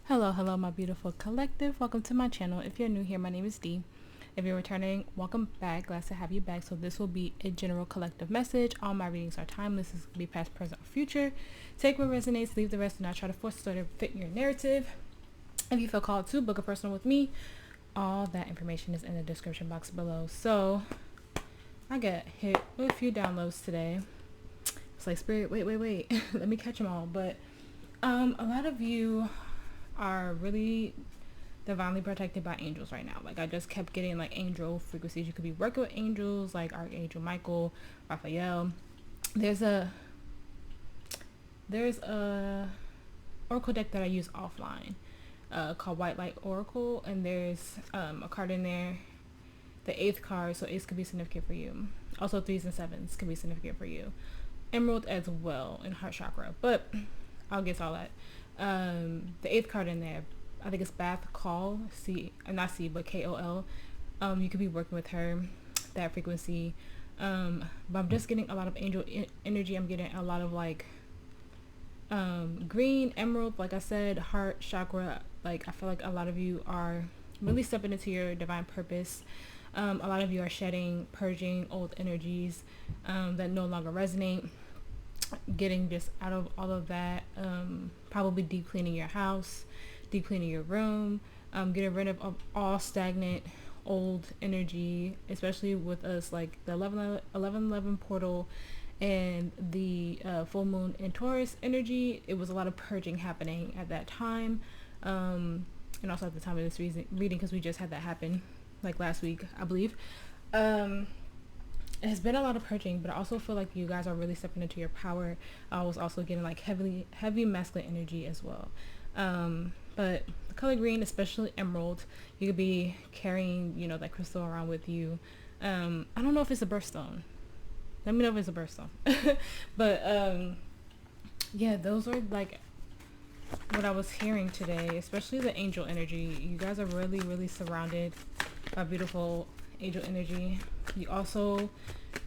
Hello, my beautiful collective. Welcome to my channel. If you're new here, my name is Dee. If you're returning, welcome back. Glad to have you back. So this will be a general collective message. All my readings are timeless. This can be past, present, or future. Take what resonates, leave the rest. Do not try to force the story to fit your narrative. If you feel called to book a personal with me, all that information is in the description box below. So I got hit with a few downloads today. It's like, Spirit, wait. Let me catch them all. But a lot of you are really divinely protected by angels right now. Like, I just kept getting like angel frequencies. You could be working with angels like Archangel Michael, Raphael. There's a oracle deck that I use offline called White Light Oracle, and there's a card in there, the 8th card. So 8s could be significant for you. Also 3s and 7s could be significant for you. Emerald as well, and heart chakra, but I'll get to all that. The 8th card in there, I think it's Bath Call, not C, but KOL. You could be working with her, that frequency. But I'm just getting a lot of angel energy. I'm getting a lot of like green, emerald, like I said, heart chakra. Like, I feel like a lot of you are really stepping into your divine purpose. A lot of you are shedding, purging old energies that no longer resonate. Getting just out of all of that. Probably deep cleaning your house, deep cleaning your room, getting rid of all stagnant old energy, especially with us, like the 1111 portal and the full moon in Taurus energy. It was a lot of purging happening at that time, and also at the time of this reading, because we just had that happen like last week, I believe. It has been a lot of purging, but I also feel like you guys are really stepping into your power. I was also getting like heavy masculine energy as well. But the color green, especially emerald, you could be carrying, that crystal around with you. I don't know if it's a birthstone. Let me know if it's a birthstone. But yeah, those are like what I was hearing today, especially the angel energy. You guys are really, really surrounded by beautiful angel energy. You also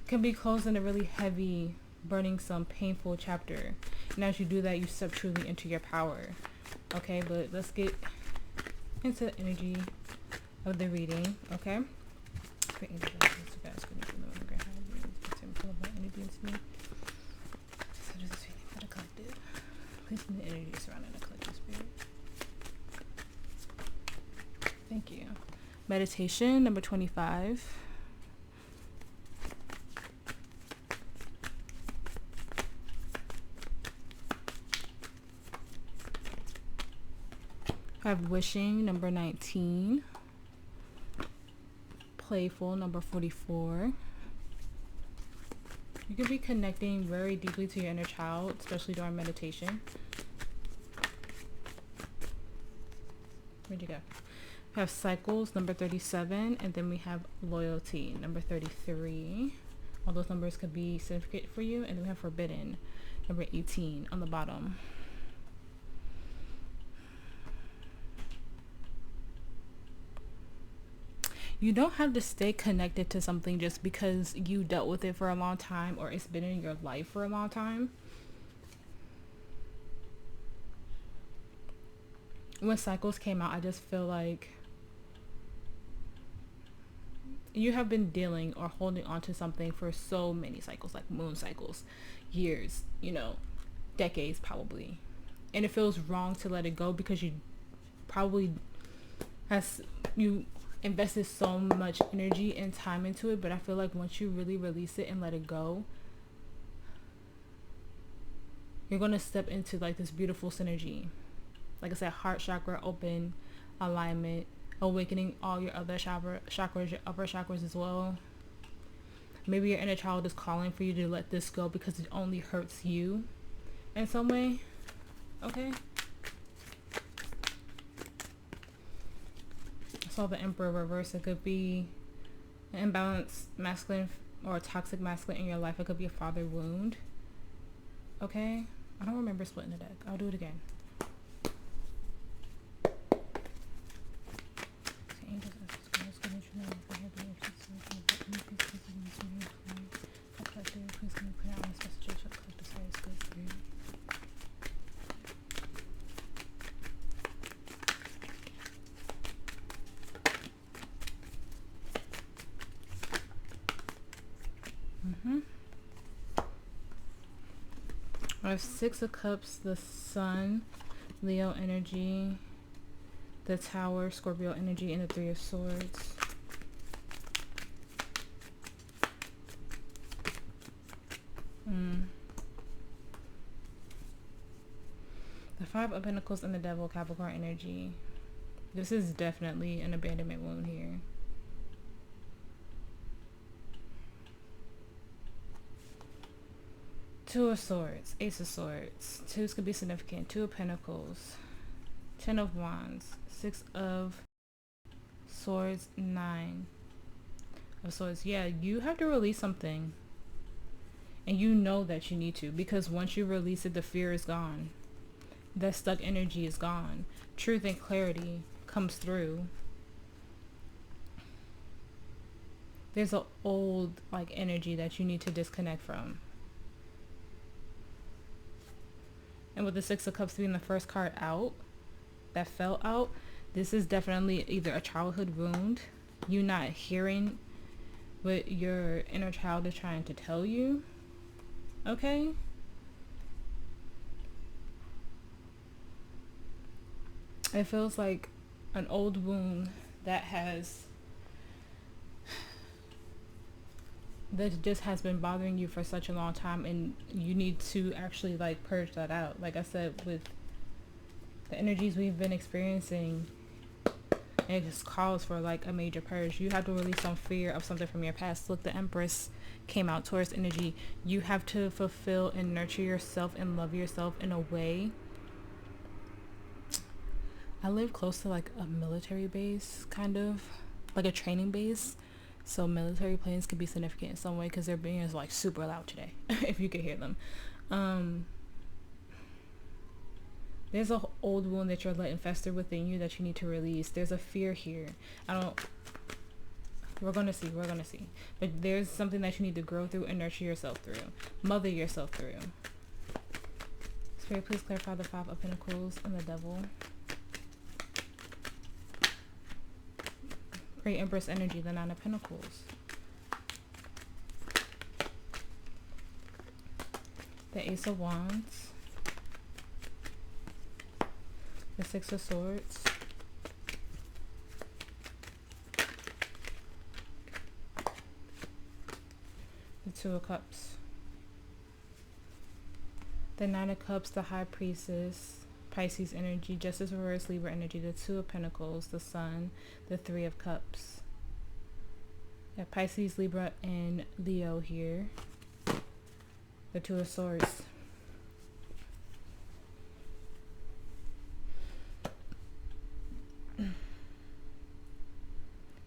can be closed in a really heavy, burning, some painful chapter, and as you do that, you step truly into your power. Okay, but let's get into the energy of the reading. Okay, great energy, you guys for energy into me. So does this reading for the collective? Please the energy surrounding the collective spirit. Thank you. Meditation number 25. I have wishing number 19. Playful number 44. You can be connecting very deeply to your inner child, especially during meditation. Where'd you go? We have cycles number 37, and then we have loyalty number 33. All those numbers could be significant for you. And then we have forbidden number 18 on the bottom. You don't have to stay connected to something just because you dealt with it for a long time or it's been in your life for a long time. When cycles came out, I just feel like you have been dealing or holding on to something for so many cycles, like moon cycles, years, decades probably. And it feels wrong to let it go because you probably invested so much energy and time into it. But I feel like once you really release it and let it go, you're going to step into like this beautiful synergy. Like I said, heart chakra open, alignment, awakening all your other chakras, your upper chakras as well. Maybe your inner child is calling for you to let this go because it only hurts you in some way. Okay. I saw the Emperor reverse. It could be an imbalanced masculine or a toxic masculine in your life. It could be a father wound. Okay. I don't remember splitting the deck. I'll do it again. I have Six of Cups, the Sun, Leo energy, the Tower, Scorpio energy, and the Three of Swords. The Five of Pentacles and the Devil, Capricorn energy. This is definitely an abandonment wound here. Two of Swords, Ace of Swords. Twos could be significant. Two of Pentacles, Ten of Wands, Six of Swords, Nine of Swords. Yeah, you have to release something. And you know that you need to, because once you release it, the fear is gone. That stuck energy is gone. Truth and clarity comes through. There's an old like energy that you need to disconnect from. And with the Six of Cups being the first card out, that fell out, this is definitely either a childhood wound, you not hearing what your inner child is trying to tell you. Okay? It feels like an old wound that just has been bothering you for such a long time, and you need to actually like purge that out. Like I said, with the energies we've been experiencing, it just calls for like a major purge. You have to release some fear of something from your past. Look, the Empress came out, Taurus energy. You have to fulfill and nurture yourself and love yourself in a way. I live close to like a military base, kind of like a training base, so military planes could be significant in some way because their being is like super loud today if you could hear them. There's a old wound that you're letting fester within you that you need to release. There's a fear here. We're gonna see, but there's something that you need to grow through and nurture yourself through, mother yourself through. Spirit, please clarify the Five of Pentacles and the Devil. Great Empress energy, the Nine of Pentacles, the Ace of Wands, the Six of Swords, the Two of Cups, the Nine of Cups, the High Priestess, Pisces energy, Justice reverse, Libra energy, the Two of Pentacles, the Sun, the Three of Cups. Yeah, Pisces, Libra, and Leo here. The Two of Swords.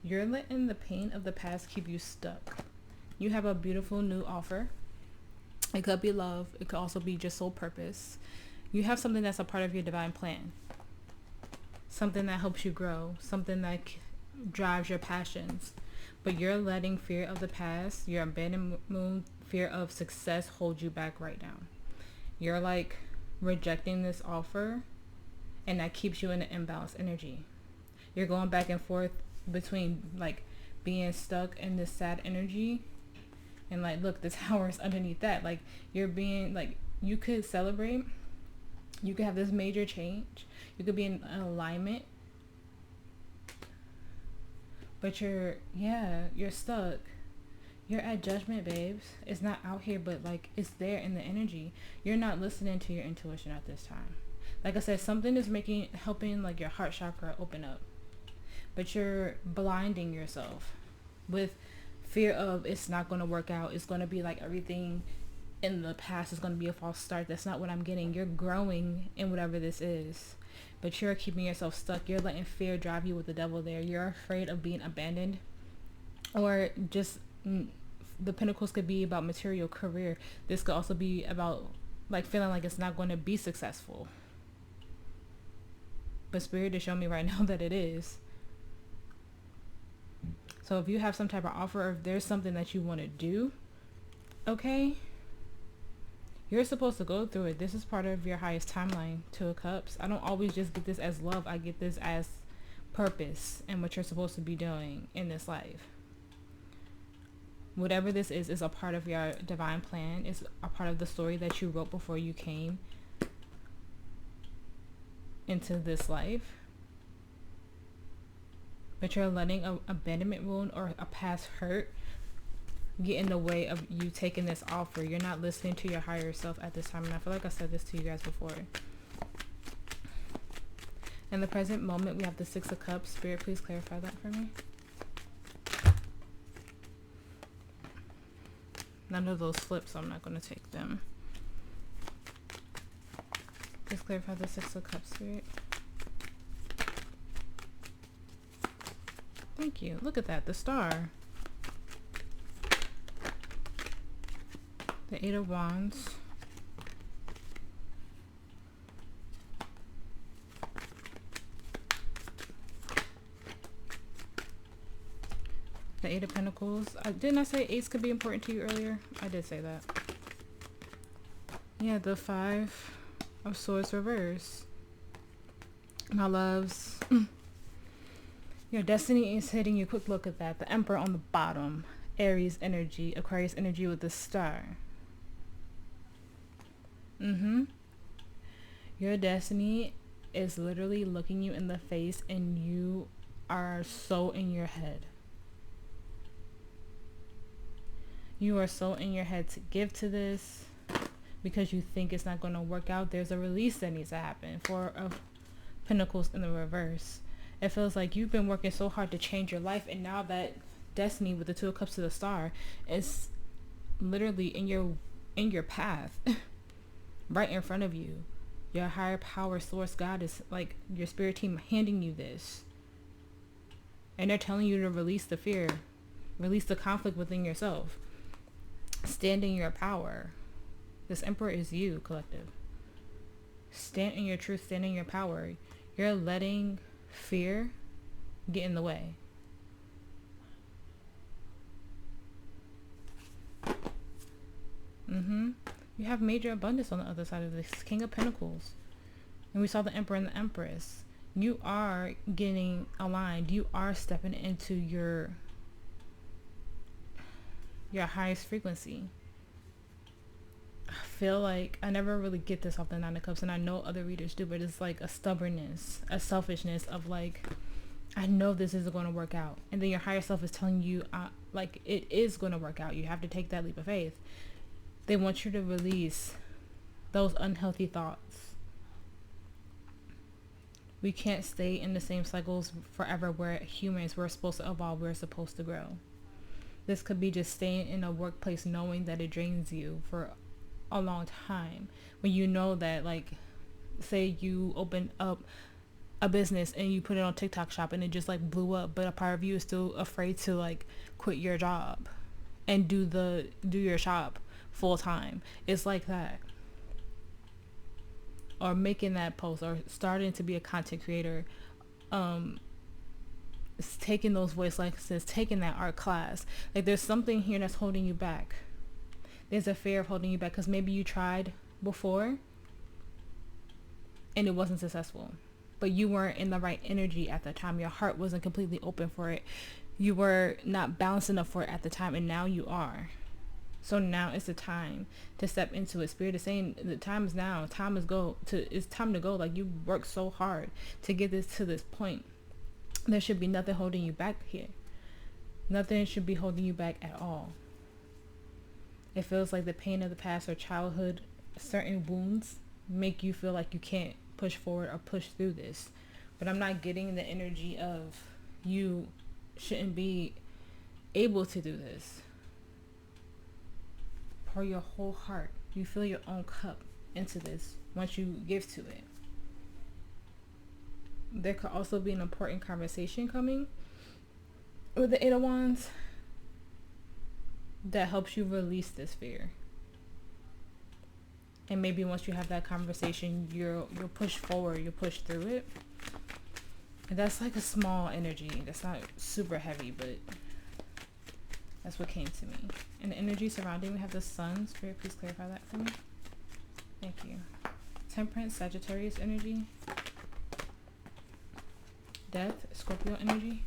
You're letting the pain of the past keep you stuck. You have a beautiful new offer. It could be love. It could also be just soul purpose. You have something that's a part of your divine plan. Something that helps you grow. Something that drives your passions. But you're letting fear of the past, your abandonment, fear of success hold you back right now. You're like rejecting this offer, and that keeps you in an imbalanced energy. You're going back and forth between like being stuck in this sad energy and like, look, the Tower is underneath that. Like, you're being like, you could celebrate. You could have this major change. You could be in alignment. But you're stuck. You're at Judgment, babes. It's not out here, but like it's there in the energy. You're not listening to your intuition at this time. Like I said, something is helping like your heart chakra open up. But you're blinding yourself with fear of it's not going to work out. It's going to be like everything in the past is going to be a false start. That's not what I'm getting. You're growing in whatever this is, but you're keeping yourself stuck. You're letting fear drive you with the devil there. You're afraid of being abandoned, or just the Pentacles could be about material, career. This could also be about like feeling like it's not going to be successful, but Spirit is showing me right now that it is. So if you have some type of offer, or if there's something that you want to do, okay, you're supposed to go through it. This is part of your highest timeline, Two of Cups. I don't always just get this as love. I get this as purpose and what you're supposed to be doing in this life. Whatever this is a part of your divine plan. Is a part of the story that you wrote before you came into this life. But you're letting an abandonment wound or a past hurt get in the way of you taking this offer. You're not listening to your higher self at this time. And I feel like I said this to you guys before. In the present moment, we have the Six of Cups. Spirit, please clarify that for me. None of those flips, so I'm not going to take them. Please clarify the Six of Cups, Spirit. Thank you. Look at that. The Star. The Eight of Wands. The Eight of Pentacles. Didn't I say eights could be important to you earlier? I did say that. Yeah, the Five of Swords reverse. My loves. Your destiny is hitting you. Quick look at that. The Emperor on the bottom. Aries energy. Aquarius energy with the Star. Your destiny is literally looking you in the face and you are so in your head. You are so in your head to give to this because you think it's not going to work out. There's a release that needs to happen. Four of Pentacles in the reverse. It feels like you've been working so hard to change your life, and now that destiny with the Two of Cups to the Star is literally in your path. Right in front of you. Your higher power source God is like your spirit team handing you this. And they're telling you to release the fear. Release the conflict within yourself. Stand in your power. This Emperor is you, collective. Stand in your truth. Stand in your power. You're letting fear get in the way. You have major abundance on the other side of this. King of Pentacles. And we saw the Emperor and the Empress. You are getting aligned. You are stepping into your highest frequency. I feel like I never really get this off the Nine of Cups, and I know other readers do, but it's like a stubbornness, a selfishness of like, I know this isn't going to work out. And then your higher self is telling you like it is going to work out. You have to take that leap of faith. They want you to release those unhealthy thoughts. We can't stay in the same cycles forever. We're humans. We're supposed to evolve. We're supposed to grow. This could be just staying in a workplace knowing that it drains you for a long time. When you know that, like, say you open up a business and you put it on TikTok shop and it just like blew up, but a part of you is still afraid to like quit your job and do your shop full time. It's like that. Or making that post, or starting to be a content creator, taking those voice lessons, taking that art class. Like there's something here that's holding you back. There's a fear of holding you back because maybe you tried before and it wasn't successful, but you weren't in the right energy at the time. Your heart wasn't completely open for it. You were not balanced enough for it at the time, and now you are. So now is the time to step into it. Spirit is saying the time is now. It's time to go. Like you worked so hard to get this to this point. There should be nothing holding you back here. Nothing should be holding you back at all. It feels like the pain of the past or childhood, certain wounds make you feel like you can't push forward or push through this. But I'm not getting the energy of you shouldn't be able to do this. Pour your whole heart. You fill your own cup into this once you give to it. There could also be an important conversation coming with the Eight of Wands that helps you release this fear. And maybe once you have that conversation, you'll push forward, you'll push through it. And that's like a small energy. That's not super heavy, but that's what came to me. And the energy surrounding, we have the Sun. Spirit, please clarify that for me. Thank you. Temperance, Sagittarius energy. Death, Scorpio energy.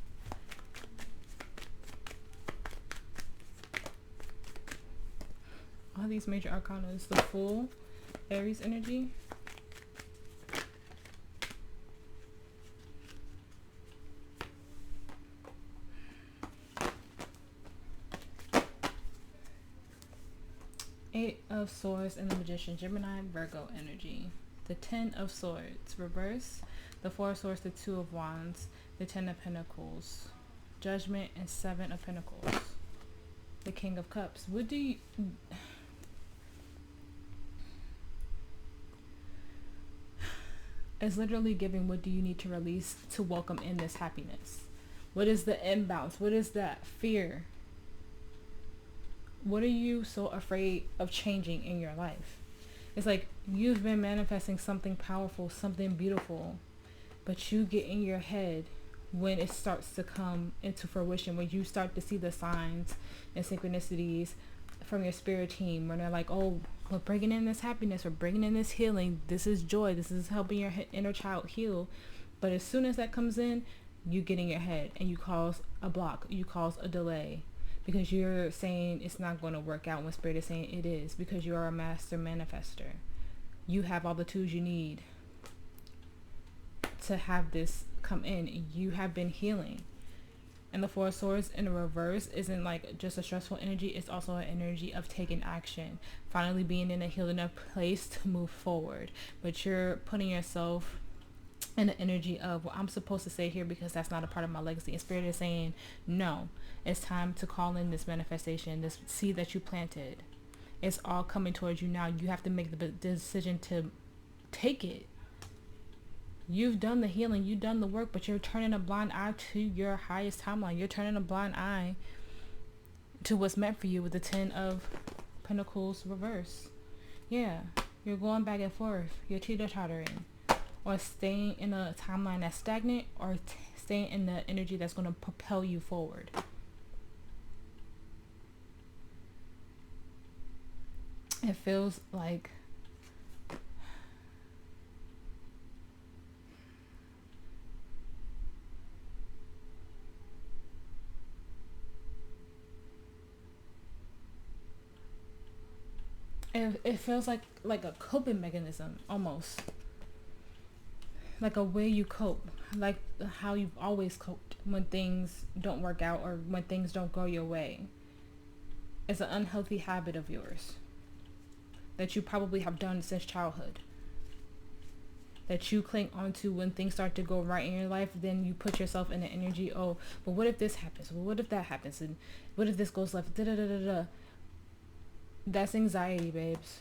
all these major arcana. Is the Fool, Aries energy. Eight of Swords and the Magician, Gemini, Virgo energy. The Ten of Swords, reverse. The Four of Swords, the Two of Wands, the Ten of Pentacles, Judgment, and Seven of Pentacles. The King of Cups. What do you... It's literally giving, what do you need to release to welcome in this happiness? What is the imbalance? What is that fear? What are you so afraid of changing in your life? It's like you've been manifesting something powerful, something beautiful, but you get in your head when it starts to come into fruition, when you start to see the signs and synchronicities from your spirit team, when they're like, oh, we're bringing in this happiness, we're bringing in this healing, this is joy, this is helping your inner child heal. But as soon as that comes in, you get in your head and you cause a block, you cause a delay, because you're saying it's not going to work out when spirit is saying it is, because you are a master manifester. You have all the tools you need to have this come in. You have been healing. And the Four of Swords in the reverse isn't like just a stressful energy. It's also an energy of taking action, finally being in a healed enough place to move forward. But you're putting yourself in the energy of, well, I'm supposed to stay here because that's not a part of my legacy. And spirit is saying, no, it's time to call in this manifestation, this seed that you planted. It's all coming towards you now. You have to make the decision to take it. You've done the healing, you've done the work, but you're turning a blind eye to your highest timeline. You're turning a blind eye to what's meant for you with the Ten of Pentacles reverse. Yeah, you're going back and forth. You're teeter-tottering, or staying in a timeline that's stagnant, or staying in the energy that's going to propel you forward. It feels like it feels like a coping mechanism, almost like a way you cope, like how you've always coped when things don't work out or when things don't go your way. It's an unhealthy habit of yours that you probably have done since childhood, that you cling onto when things start to go right in your life. Then you put yourself in the energy, oh, but what if this happens? Well, what if that happens? And what if this goes left? Da, da, da, da, da. That's anxiety, babes.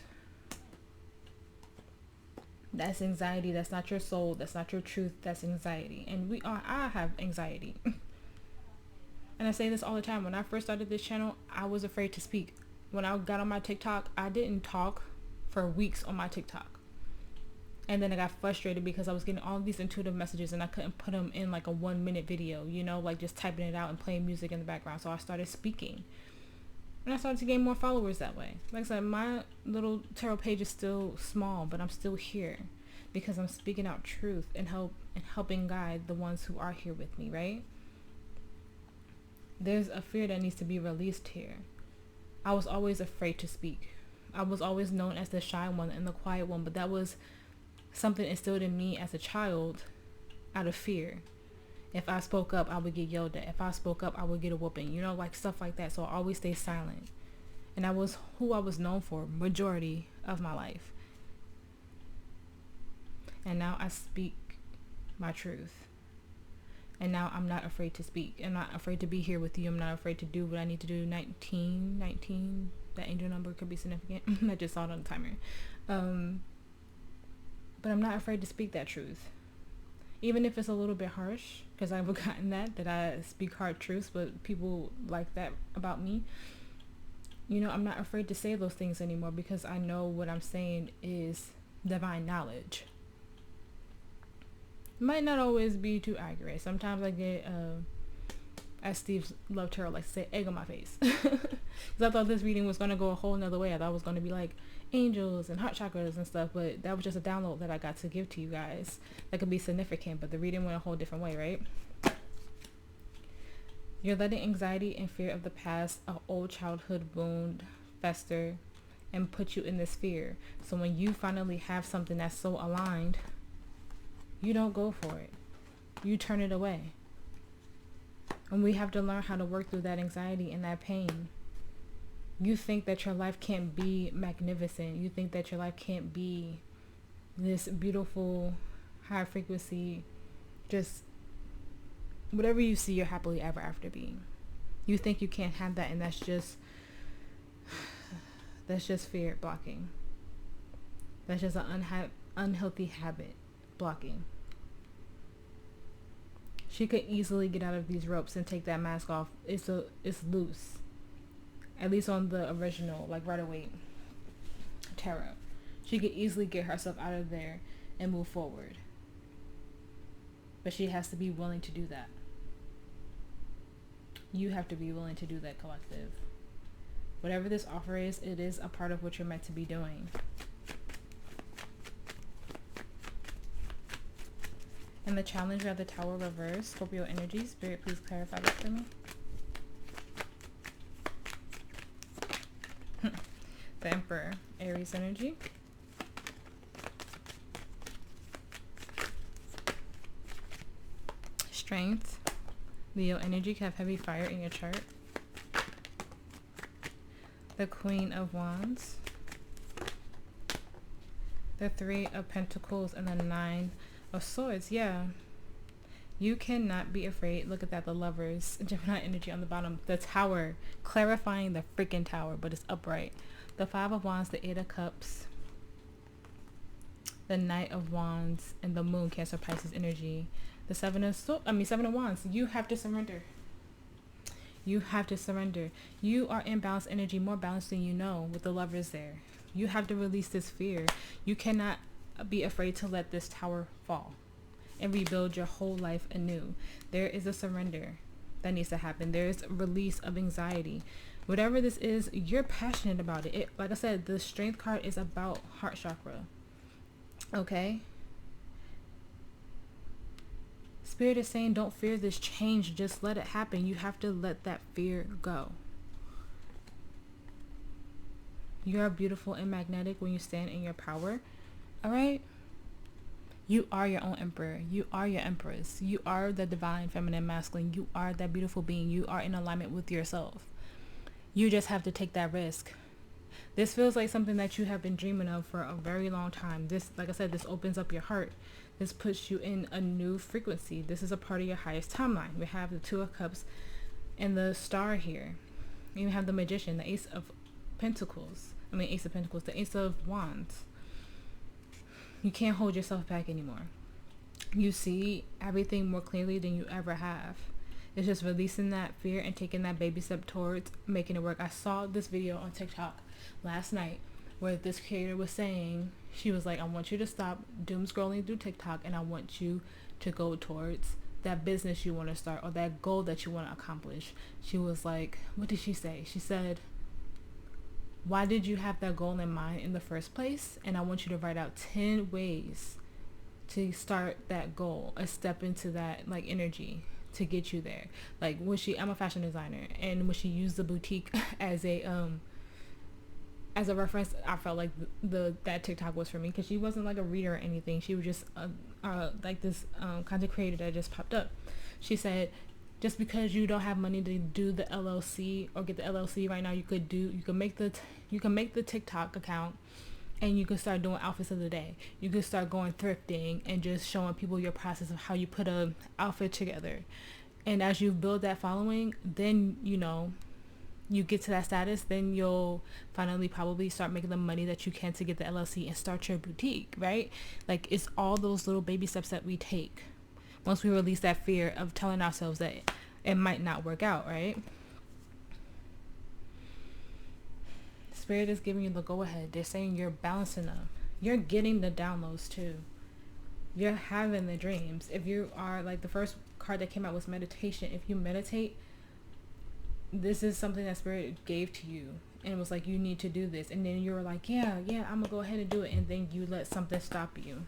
That's anxiety. That's not your soul. That's not your truth. That's anxiety. And I have anxiety. And I say this all the time. When I first started this channel, I was afraid to speak. When I got on my TikTok, I didn't talk for weeks on my TikTok. And then I got frustrated because I was getting all these intuitive messages and I couldn't put them in like a 1-minute video, you know, like just typing it out and playing music in the background. So I started speaking. And I started to gain more followers that way. Like I said, my little tarot page is still small, but I'm still here because I'm speaking out truth and helping guide the ones who are here with me, right? There's a fear that needs to be released here. I was always afraid to speak. I was always known as the shy one and the quiet one, but that was something instilled in me as a child out of fear. If I spoke up, I would get yelled at. If I spoke up, I would get a whooping, you know, like stuff like that. So I always stay silent. And that was who I was known for majority of my life. And now I speak my truth. And now I'm not afraid to speak. I'm not afraid to be here with you. I'm not afraid to do what I need to do. 19, that angel number could be significant. I just saw it on the timer. But I'm not afraid to speak that truth. Even if it's a little bit harsh, because I've forgotten that I speak hard truths, but people like that about me. You know, I'm not afraid to say those things anymore because I know what I'm saying is divine knowledge. It might not always be too accurate. Sometimes I get, as Steve Love Tarot likes to say, egg on my face. Because I thought this reading was going to go a whole nother way. I thought it was going to be like angels and heart chakras and stuff, but that was just a download that I got to give to you guys that could be significant, but the reading went a whole different way, right? You're letting anxiety and fear of the past, an old childhood wound, fester and put you in this fear. So when you finally have something that's so aligned, you don't go for it. You turn it away. And we have to learn how to work through that anxiety and that pain. You think that your life can't be magnificent. You think that your life can't be this beautiful, high frequency, just whatever you see your happily ever after being. You think you can't have that, and that's just fear blocking. That's just an unhealthy habit blocking. She could easily get out of these ropes and take that mask off. It's loose. At least on the original, like Rider-Waite tarot. She could easily get herself out of there and move forward. But she has to be willing to do that. You have to be willing to do that, collective. Whatever this offer is, it is a part of what you're meant to be doing. And the Challenger of the Tower reverse, Scorpio energy. Spirit, please clarify that for me. The Emperor, Aries energy. Strength, Leo energy. Can have heavy fire in your chart. The Queen of Wands. The Three of Pentacles and the Nine of Swords. Yeah. You cannot be afraid. Look at that. The Lovers. Gemini energy on the bottom. The Tower. Clarifying the freaking Tower, but it's upright. The Five of Wands. The Eight of Cups. The Knight of Wands. And the Moon. Cancer, Pisces energy. The Seven of Wands. You have to surrender. You have to surrender. You are in balanced energy. More balanced than you know. With the Lovers there. You have to release this fear. You cannot be afraid to let this tower fall and rebuild your whole life anew. There is a surrender that needs to happen. There's a release of anxiety. Whatever this is, you're passionate about it. Like I said, the Strength card is about heart chakra. Okay? Spirit is saying, don't fear this change. Just let it happen. You have to let that fear go. You are beautiful and magnetic when you stand in your power. All right? You are your own emperor. You are your empress. You are the divine feminine masculine. You are that beautiful being. You are in alignment with yourself. You just have to take that risk. This feels like something that you have been dreaming of for a very long time. This, like I said, this opens up your heart. This puts you in a new frequency. This is a part of your highest timeline. We have the Two of Cups and the Star here. You have the Magician, the Ace of Pentacles. Ace of Pentacles, the Ace of Wands. You can't hold yourself back anymore. You see everything more clearly than you ever have. It's just releasing that fear and taking that baby step towards making it work. I saw this video on TikTok last night where this creator was saying, she was like, I want you to stop doom scrolling through TikTok, and I want you to go towards that business you want to start or that goal that you want to accomplish. She was like, what did she say? She said, why did you have that goal in mind in the first place? And I want you to write out 10 ways to start that goal, a step into that like energy to get you there. Like when I'm a fashion designer, and when she used the boutique as a reference, I felt like that TikTok was for me, because she wasn't like a reader or anything. She was just like this content creator that just popped up. She said, just because you don't have money to do the LLC or get the LLC right now, you can make the TikTok account, and you can start doing outfits of the day. You can start going thrifting and just showing people your process of how you put a outfit together. And as you build that following, then you get to that status, then you'll finally probably start making the money that you can to get the LLC and start your boutique, right? Like, it's all those little baby steps that we take once we release that fear of telling ourselves that it might not work out, right? Spirit is giving you the go-ahead. They're saying you're balanced enough. You're getting the downloads too. You're having the dreams. If you are, like, the first card that came out was meditation. If you meditate, this is something that Spirit gave to you, and it was like, you need to do this. And then you were like, yeah, I'm gonna go ahead and do it. And then you let something stop you.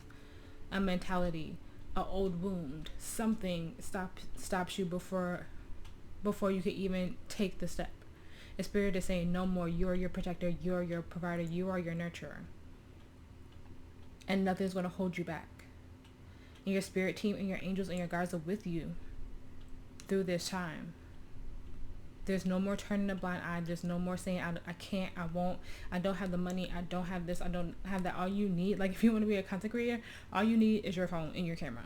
A mentality, an old wound, something stops you before you could even take the step. And Spirit is saying, no more. You're your protector. You're your provider. You are your nurturer. And nothing's going to hold you back. And your spirit team and your angels and your guides are with you through this time. There's no more turning a blind eye. There's no more saying, I can't, I won't, I don't have the money, I don't have this, I don't have that. All you need, like if you want to be a content creator, all you need is your phone and your camera.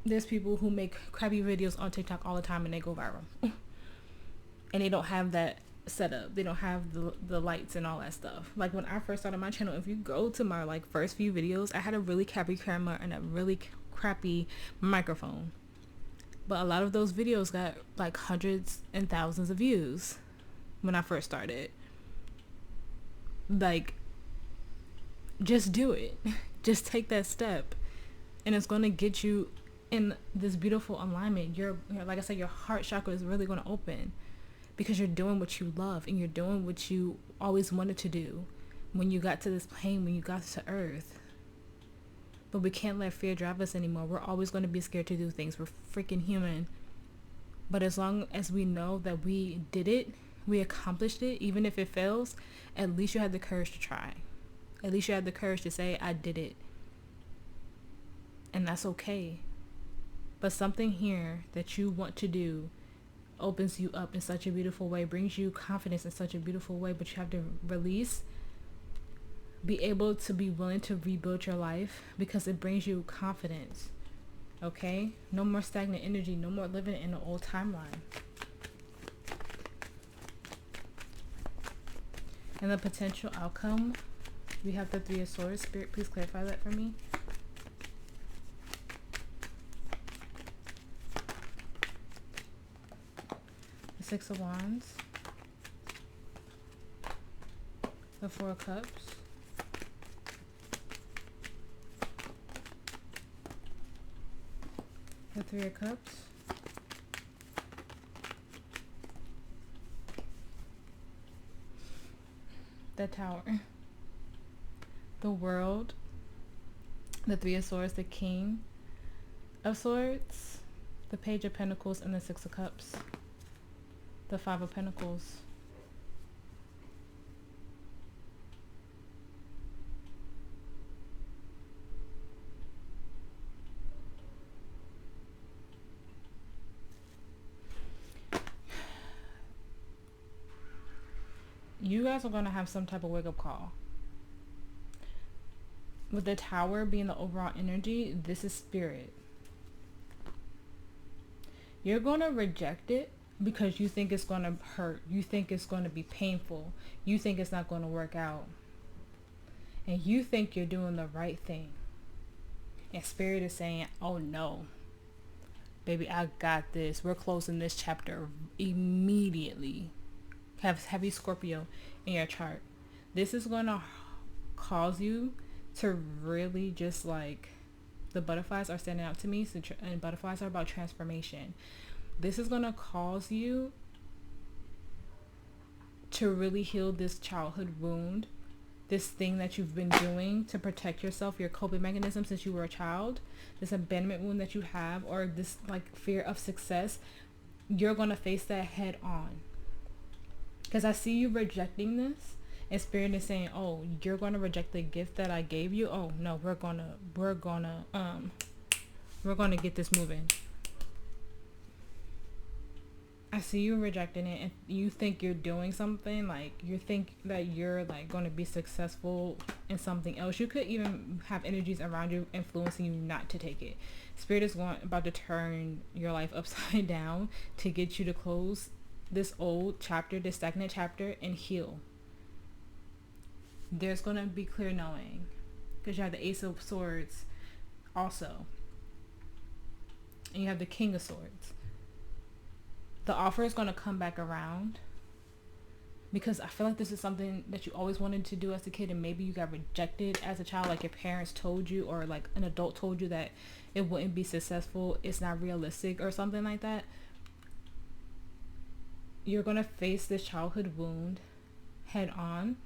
There's people who make crappy videos on TikTok all the time and they go viral. And they don't have that setup. They don't have the lights and all that stuff. Like when I first started my channel, if you go to my like first few videos, I had a really crappy camera and a really crappy microphone. But a lot of those videos got like hundreds and thousands of views when I first started. Like, just do it. Just take that step. And it's going to get you in this beautiful alignment. You're, like I said, your heart chakra is really going to open. Because you're doing what you love. And you're doing what you always wanted to do. When you got to this plane, when you got to Earth. But we can't let fear drive us anymore. We're always going to be scared to do things. We're freaking human. But as long as we know that we did it, we accomplished it, even if it fails, at least you had the courage to try. At least you had the courage to say, I did it. And that's okay. But something here that you want to do opens you up in such a beautiful way, brings you confidence in such a beautiful way, but you have to release. Be able to be willing to rebuild your life because it brings you confidence. Okay? No more stagnant energy. No more living in the old timeline. And the potential outcome, we have the Three of Swords. Spirit, please clarify that for me. The Six of Wands. The Four of Cups. The Three of Cups. The Tower. The World. The Three of Swords. The King of Swords. The Page of Pentacles and the Six of Cups. The Five of Pentacles. You guys are going to have some type of wake-up call. With the Tower being the overall energy, this is spirit. You're going to reject it because you think it's going to hurt. You think it's going to be painful. You think it's not going to work out. And you think you're doing the right thing. And spirit is saying, oh no. Baby, I got this. We're closing this chapter immediately. Have heavy Scorpio in your chart. This is going to cause you to really just like, the butterflies are standing out to me, so and butterflies are about transformation. This is going to cause you to really heal this childhood wound, this thing that you've been doing to protect yourself, your coping mechanism since you were a child, this abandonment wound that you have, or this like fear of success. You're going to face that head on. Because I see you rejecting this, and spirit is saying, oh, you're going to reject the gift that I gave you. Oh no, we're gonna get this moving. I see you rejecting it, and you think you're doing something, like you think that you're like going to be successful in something else. You could even have energies around you influencing you not to take it. Spirit is about to turn your life upside down to get you to close this old chapter, this stagnant chapter, and heal. There's going to be clear knowing, because you have the Ace of Swords also, and you have the King of Swords. The offer is going to come back around, because I feel like this is something that you always wanted to do as a kid, and maybe you got rejected as a child, like your parents told you, or like an adult told you that it wouldn't be successful, it's not realistic, or something like that. You're going to face this childhood wound head on,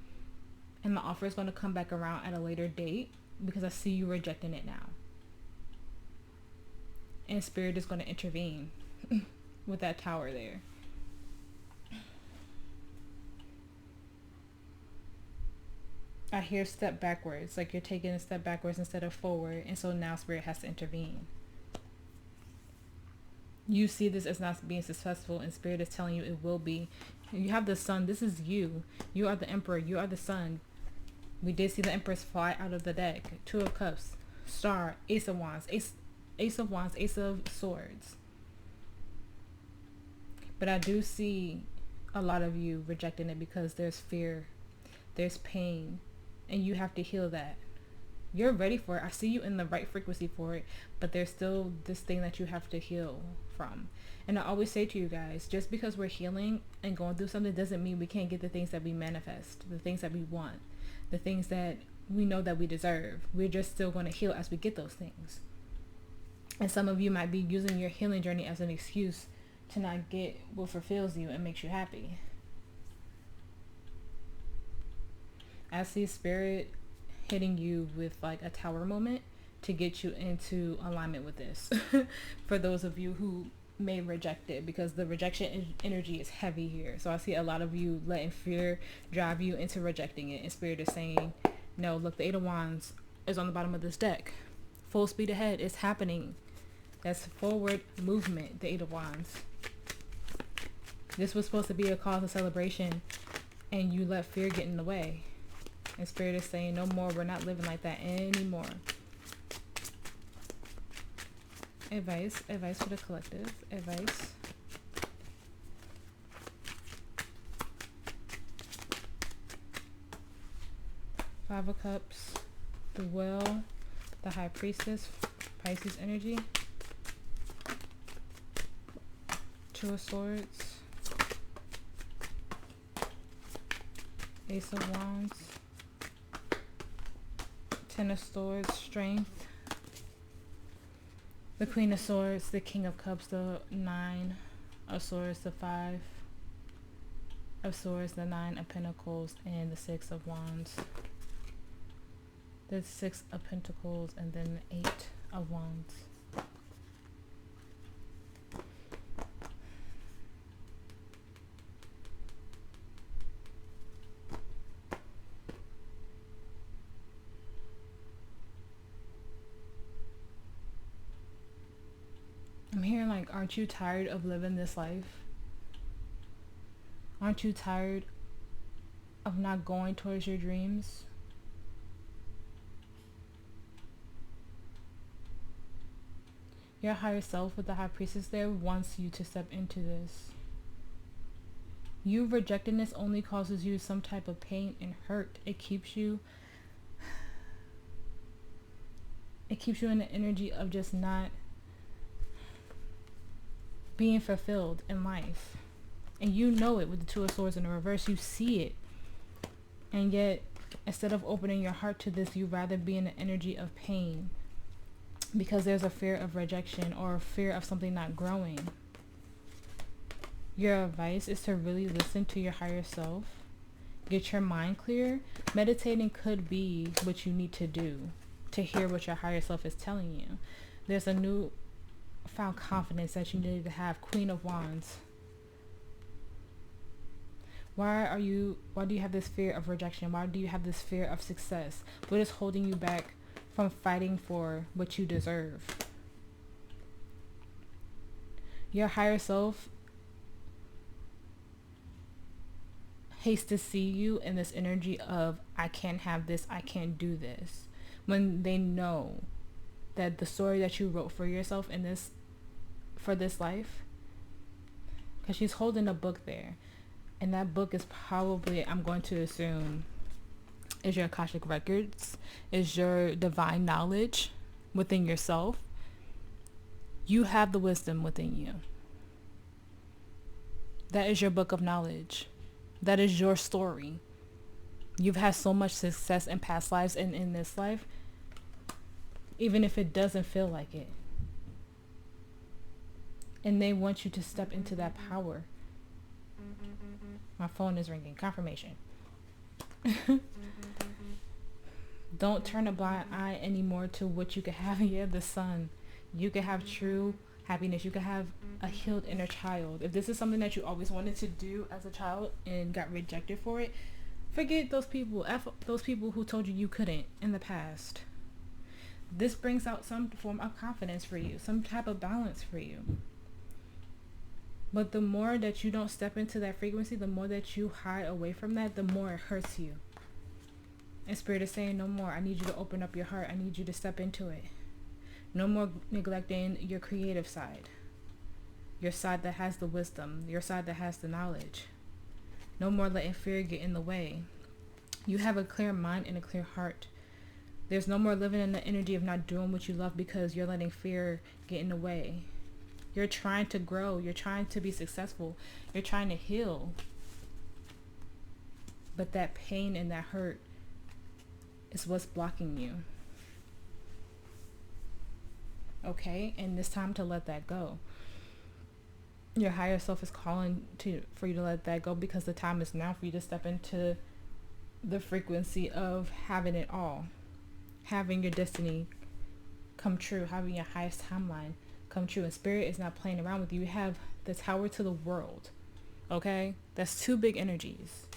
and the offer is going to come back around at a later date, because I see you rejecting it now. And spirit is going to intervene with that Tower there. I hear step backwards, like you're taking a step backwards instead of forward, and so now spirit has to intervene. You see this as not being successful, and spirit is telling you it will be. You have the sun. This is you. You are the emperor. You are the sun. We did see the empress fly out of the deck. Two of cups, star, ace of wands, ace of wands, ace of swords. But I do see a lot of you rejecting it because there's fear, there's pain, and you have to heal that. You're ready for it. I see you in the right frequency for it, but there's still this thing that you have to heal from. And I always say to you guys, just because we're healing and going through something doesn't mean we can't get the things that we manifest, the things that we want, the things that we know that we deserve. We're just still going to heal as we get those things. And some of you might be using your healing journey as an excuse to not get what fulfills you and makes you happy. I see spirit hitting you with like a tower moment to get you into alignment with this. For those of you who may reject it, because the rejection energy is heavy here. So I see a lot of you letting fear drive you into rejecting it, and spirit is saying, no, look, the Eight of Wands is on the bottom of this deck. Full speed ahead. It's happening. That's forward movement, the Eight of Wands. This was supposed to be a cause of celebration, and you let fear get in the way. And spirit is saying, no more. We're not living like that anymore. Advice for the collective. Advice. Five of Cups, the Well, the High Priestess, Pisces energy. Two of Swords, Ace of Wands, Ten of Swords, Strength, the Queen of Swords, the King of Cups, the Nine of Swords, the Five of Swords, the Nine of Pentacles, and the Six of Wands. The Six of Pentacles, and then the Eight of Wands. I'm hearing like, aren't you tired of living this life? Aren't you tired of not going towards your dreams? Your higher self with the High Priestess there wants you to step into this. You rejecting this only causes you some type of pain and hurt. It keeps you in the energy of just not being fulfilled in life. And you know it with the Two of Swords in the reverse. You see it. And yet, instead of opening your heart to this, you rather be in the energy of pain. Because there's a fear of rejection or a fear of something not growing. Your advice is to really listen to your higher self. Get your mind clear. Meditating could be what you need to do to hear what your higher self is telling you. There's a new found confidence that you need to have. Queen of Wands. Why do you have this fear of rejection? Why do you have this fear of success? What is holding you back from fighting for what you deserve? Your higher self hates to see you in this energy of, I can't have this, I can't do this, when they know that the story that you wrote for yourself for this life, because she's holding a book there, and that book is probably, I'm going to assume, is your Akashic records, is your divine knowledge within yourself. You have the wisdom within you. That is your book of knowledge. That is your story. You've had so much success in past lives and in this life, even if it doesn't feel like it. And they want you to step into that power. My phone is ringing. Confirmation. Don't turn a blind eye anymore to what you can have. Yeah, the sun. You can have true happiness. You can have a healed inner child. If this is something that you always wanted to do as a child and got rejected for it, Forget those people. F those people who told you you couldn't in the past. This brings out some form of confidence for you, some type of balance for you. But the more that you don't step into that frequency, the more that you hide away from that, the more it hurts you. And Spirit is saying, no more. I need you to open up your heart. I need you to step into it. No more neglecting your creative side. Your side that has the wisdom. Your side that has the knowledge. No more letting fear get in the way. You have a clear mind and a clear heart. There's no more living in the energy of not doing what you love because you're letting fear get in the way. You're trying to grow. You're trying to be successful. You're trying to heal. But that pain and that hurt is what's blocking you. Okay? And it's time to let that go. Your higher self is calling for you to let that go, because the time is now for you to step into the frequency of having it all. Having your destiny come true. Having your highest timeline come true. And Spirit is not playing around with you. You have the tower to the world. Okay? That's two big energies.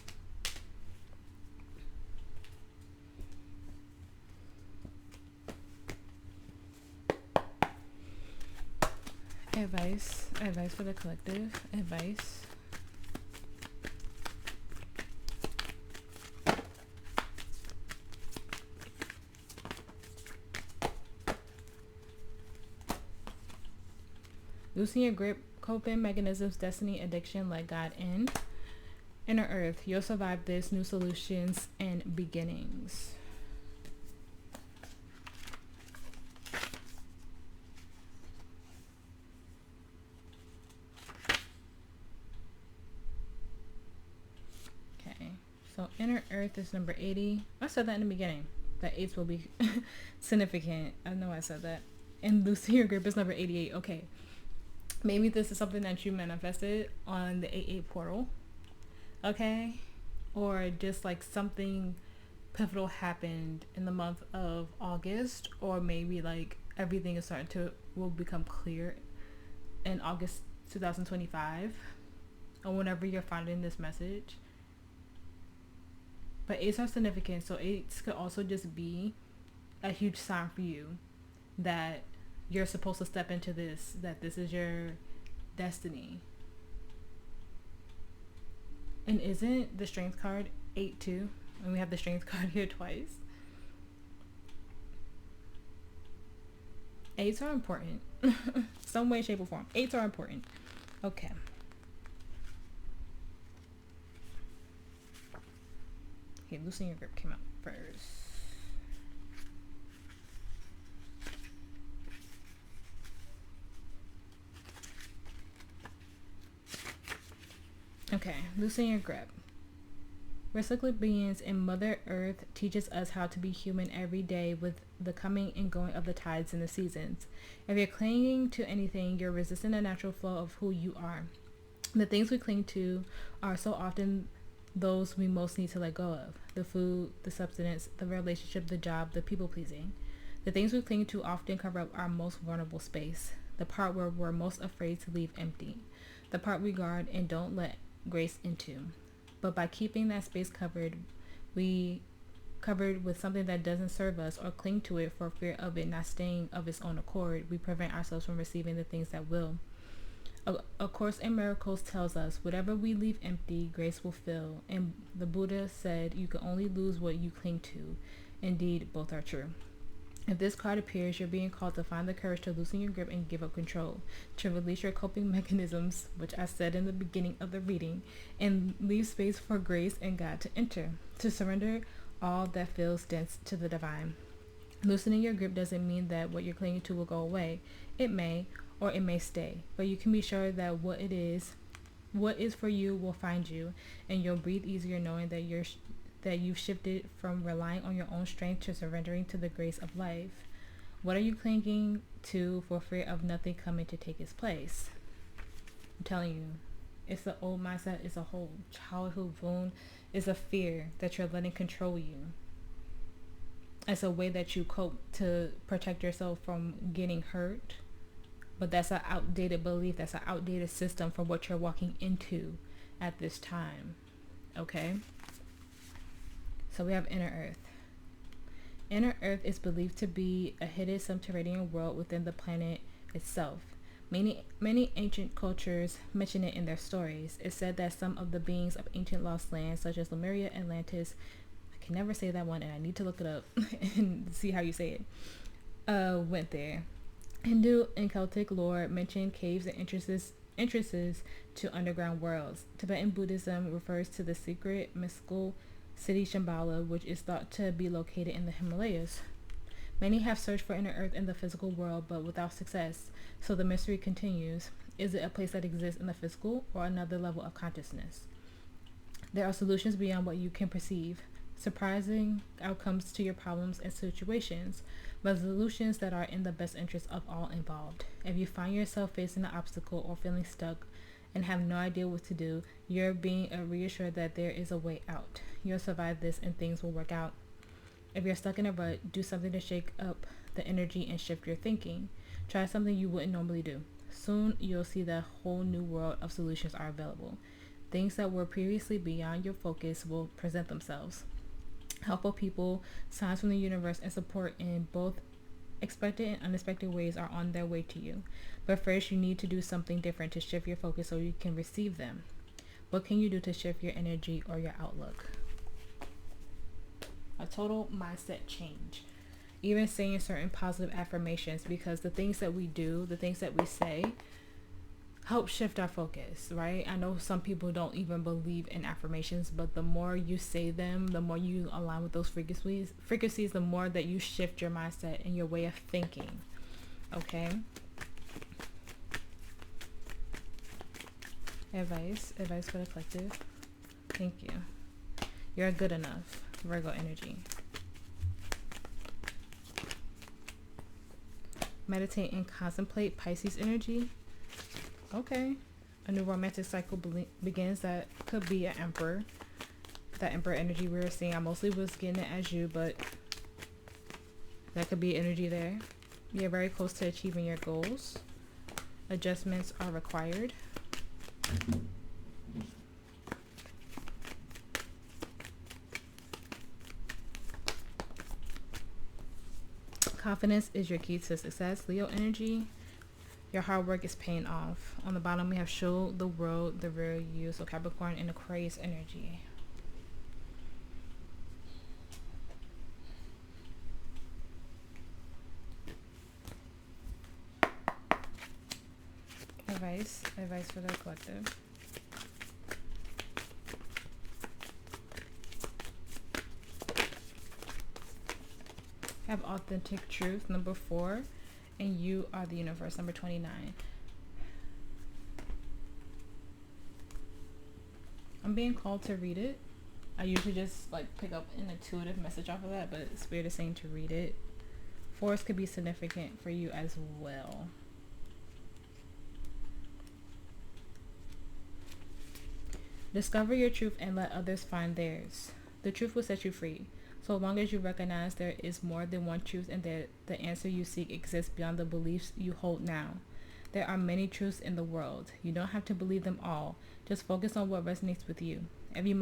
Advice for the collective. Advice. Loosen your grip, coping mechanisms, destiny, addiction, let God in. Inner Earth, you'll survive this. New solutions and beginnings. So Inner Earth is number 80. I said that in the beginning. That 8s will be significant. I know I said that. And Loosen Your Grip is number 88. Okay. Maybe this is something that you manifested on the 88 portal. Okay. Or just like something pivotal happened in the month of August. Or maybe like everything is will become clear in August 2025. Or whenever you're finding this message. But 8s are significant, so 8s could also just be a huge sign for you that you're supposed to step into this, that this is your destiny. And isn't the Strength card 8 too? And we have the Strength card here twice. 8s are important. Some way, shape, or form. 8s are important. Okay. Okay, Loosen Your Grip came out first. Okay, Loosen Your Grip. We're cyclic beings, and Mother Earth teaches us how to be human every day with the coming and going of the tides and the seasons. If you're clinging to anything, you're resisting the natural flow of who you are. The things we cling to are so often those we most need to let go of. The food, the substance, the relationship, the job, the people pleasing. The things we cling to often cover up our most vulnerable space, the part where we're most afraid to leave empty, the part we guard and don't let grace into. But by keeping that space covered with something that doesn't serve us, or cling to it for fear of it not staying of its own accord, we prevent ourselves from receiving the things that will. A Course in Miracles tells us, whatever we leave empty, grace will fill. And the Buddha said, you can only lose what you cling to. Indeed, both are true. If this card appears, you're being called to find the courage to loosen your grip and give up control, to release your coping mechanisms, which I said in the beginning of the reading, and leave space for grace and God to enter, to surrender all that feels dense to the divine. Loosening your grip doesn't mean that what you're clinging to will go away. It may, or it may stay, but you can be sure that what is for you will find you, and you'll breathe easier knowing that you've shifted from relying on your own strength to surrendering to the grace of life. What are you clinging to for fear of nothing coming to take its place? I'm telling you, it's the old mindset, it's a whole childhood wound, it's a fear that you're letting control you. It's a way that you cope to protect yourself from getting hurt. But that's an outdated belief. That's an outdated system for what you're walking into at this time. Okay? So we have Inner Earth. Inner Earth is believed to be a hidden subterranean world within the planet itself. Many ancient cultures mention it in their stories. It's said that some of the beings of ancient lost lands, such as Lemuria, Atlantis, I can never say that one and I need to look it up and see how you say it, went there. Hindu and Celtic lore mention caves and entrances to underground worlds. Tibetan Buddhism refers to the secret mystical city Shambhala, which is thought to be located in the Himalayas. Many have searched for inner earth in the physical world, but without success, so the mystery continues. Is it a place that exists in the physical or another level of consciousness? There are solutions beyond what you can perceive, surprising outcomes to your problems and situations, but solutions that are in the best interest of all involved. If you find yourself facing an obstacle or feeling stuck and have no idea what to do, you're being reassured that there is a way out. You'll survive this and things will work out. If you're stuck in a rut, do something to shake up the energy and shift your thinking. Try something you wouldn't normally do. Soon you'll see that a whole new world of solutions are available. Things that were previously beyond your focus will present themselves. Helpful people, signs from the universe, and support in both expected and unexpected ways are on their way to you. But first, you need to do something different to shift your focus so you can receive them. What can you do to shift your energy or your outlook? A total mindset change. Even saying certain positive affirmations, because the things that we do, the things that we say, help shift our focus, right? I know some people don't even believe in affirmations, but the more you say them, the more you align with those frequencies, the more that you shift your mindset and your way of thinking. Okay? Advice for the collective. Thank you. You're good enough. Virgo energy. Meditate and contemplate. Pisces energy. Okay. A new romantic cycle begins. That could be an emperor. That emperor energy we were seeing. I mostly was getting it as you, but that could be energy there. You're very close to achieving your goals. Adjustments are required. Confidence is your key to success. Leo energy. Your hard work is paying off. On the bottom, we have show the world the real you. So Capricorn and Aquarius energy. Advice for the collective. Have authentic truth, number 4, and you are the universe, number 29. I'm being called to read it. I usually just like pick up an intuitive message off of that, but Spirit is saying to read it. 4s could be significant for you as well. Discover your truth and let others find theirs. The truth will set you free. So long as you recognize there is more than one truth and that the answer you seek exists beyond the beliefs you hold now. There are many truths in the world. You don't have to believe them all. Just focus on what resonates with you. If you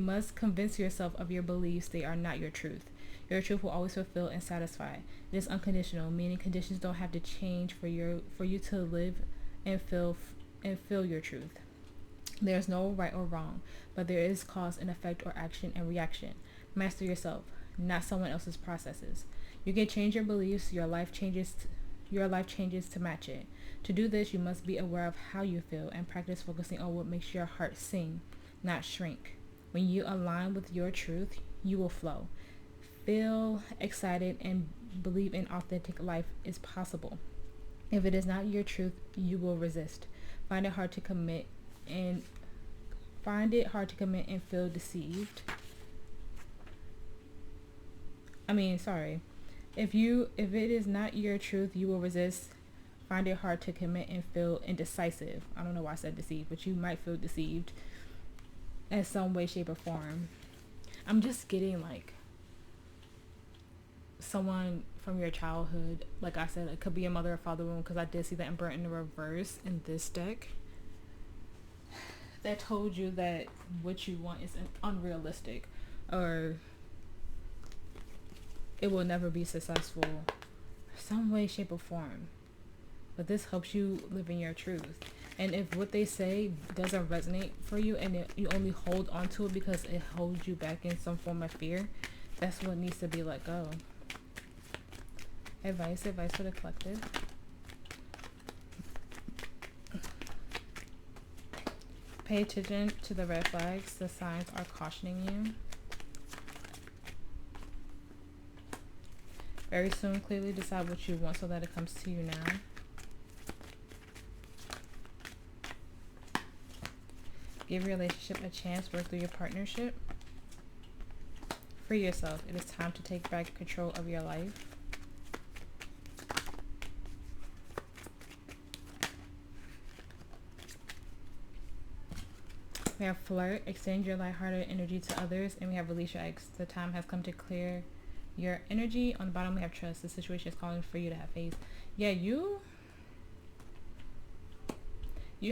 must convince yourself of your beliefs, they are not your truth. Your truth will always fulfill and satisfy. It is unconditional, meaning conditions don't have to change for you to live and feel your truth. There is no right or wrong, but there is cause and effect or action and reaction. Master yourself, not someone else's processes. You can change your beliefs, your life changes to match it. To do this, you must be aware of how you feel and practice focusing on what makes your heart sing, not shrink. When you align with your truth, you will flow. Feel excited and believe an authentic life is possible. If it is not your truth, you will resist. Find it hard to commit and feel deceived. If it is not your truth, you will resist. Find it hard to commit and feel indecisive. I don't know why I said deceived, but you might feel deceived in some way, shape, or form. I'm just getting like someone from your childhood. Like I said, it could be a mother or father wound, because I did see the Emperor in the reverse in this deck. That told you that what you want is unrealistic, or it will never be successful, some way, shape, or form. But this helps you live in your truth. And if what they say doesn't resonate for you, and you only hold on to it because it holds you back in some form of fear, that's what needs to be let go. Advice for the collective. Pay attention to the red flags. The signs are cautioning you. Very soon, clearly decide what you want so that it comes to you now. Give your relationship a chance. Work through your partnership. Free yourself. It is time to take back control of your life. We have flirt. Extend your lighthearted energy to others. And we have release your ex. The time has come to clear your energy. On the bottom we have trust. The situation is calling for you to have faith. Yeah, you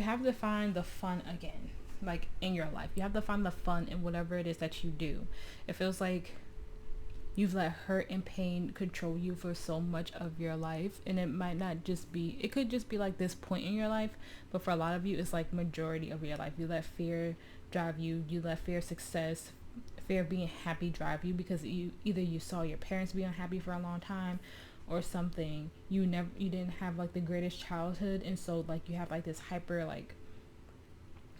have to find the fun again, like in your life. You have to find the fun in whatever it is that you do. It feels like you've let hurt and pain control you for so much of your life, and it might not just be, it could just be like this point in your life, but for a lot of you it's like majority of your life. You let fear drive you. You let fear of success, fear of being happy drive you, because you saw your parents be unhappy for a long time or something. You didn't have like the greatest childhood, and so like you have like this hyper, like,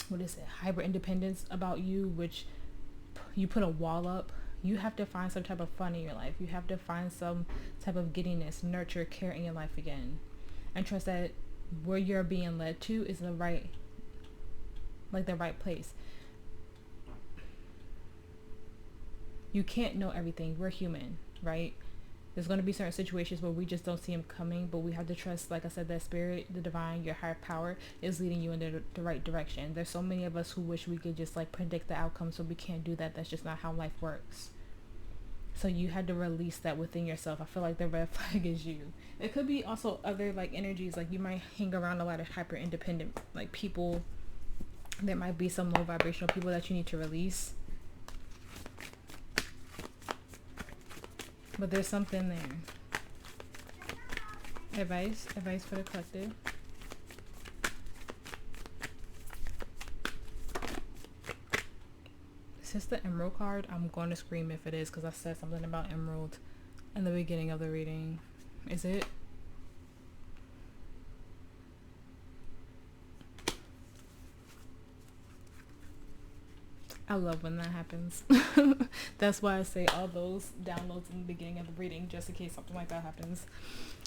what is it, hyper independence about you, which you put a wall up. You have to find some type of fun in your life. You have to find some type of giddiness, nurture, care in your life again, and trust that where you're being led to is the right place. You can't know everything. We're human, right? There's going to be certain situations where we just don't see them coming, but we have to trust, like I said, that spirit, the divine, your higher power is leading you in the right direction. There's so many of us who wish we could just like predict the outcome, so we can't do that. That's just not how life works. So you had to release that within yourself. I feel like the red flag is you. It could be also other like energies, like you might hang around a lot of hyper independent like people. There might be some low vibrational people that you need to release. But there's something there. Advice for the collective. Is this the emerald card? I'm going to scream if it is, because I said something about emerald in the beginning of the reading. Is it? I love when that happens. That's why I say all those downloads in the beginning of the reading, just in case something like that happens.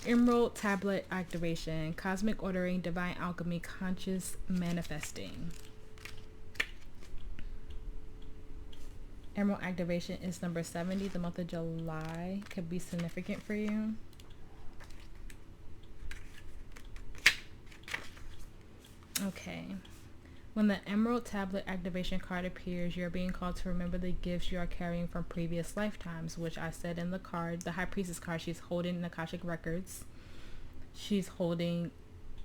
Emerald tablet activation, cosmic ordering, divine alchemy, conscious manifesting. Emerald activation is number 70. The month of July could be significant for you. Okay. When the Emerald Tablet activation card appears, you're being called to remember the gifts you are carrying from previous lifetimes, which I said in the card, the High Priestess card, she's holding the Akashic Records. She's holding